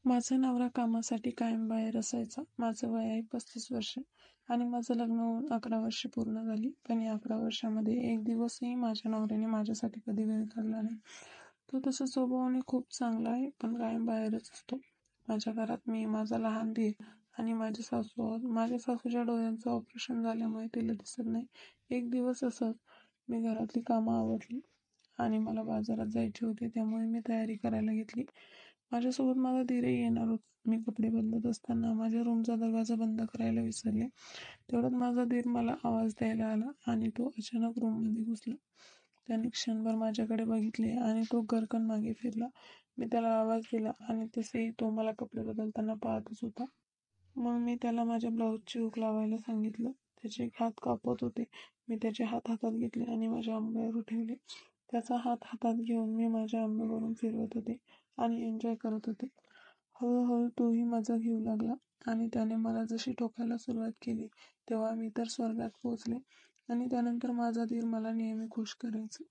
माझा नवरा कामासाठी कायम बाहेर असायचा. माझं वय आहे 35 वर्ष आणि माझं लग्न होऊन 11 वर्षे पूर्ण झाली. पण या 11 वर्षामध्ये एक दिवसही माझ्या नवऱ्याने माझ्यासाठी कधी वेळ काढला नाही. तो तसा स्वभावाने खूप चांगला आहे, पण कायम बाहेरच असतो. माझ्या घरात मी, माझा लहान दीर आणि माझी सासू आहोत. माझ्या सासूच्या डोळ्यांचं ऑपरेशन झाल्यामुळे तिला दिसत नाही. एक दिवस असंच मी घरातली कामं आवरली आणि मला बाजारात जायचे होते, त्यामुळे मी तयारी करायला घेतली. माझ्यासोबत माझा धीरही येणार होता. मी कपडे बदलत असताना माझ्या रूमचा दरवाजा बंद करायला विसरले. तेवढ्यात माझा धीर मला आवाज द्यायला आला आणि तो अचानक रूममध्ये घुसला. त्याने क्षणभर माझ्याकडे बघितले आणि तो गरकन मागे फिरला. मी त्याला आवाज दिला आणि तसेही तो मला कपडे बदलताना पाहतच होता. मग मी त्याला माझ्या ब्लाऊजची हुक लावायला सांगितलं. त्याचे हात कापत होते. मी त्याचे हात हातात घेतले आणि माझ्या अंगावर ठेवले. त्याचा हात हातात घेऊन मी माझ्या अंगावरून फिरवत होते आणि एन्जॉय करत होते. हळूहळू तोही मजा घेऊ लागला आणि त्याने मला जशी टोकायला सुरुवात केली तेव्हा मी तर स्वर्गात पोहोचले आणि त्यानंतर माझा धीर मला नेहमी खुश करायचा.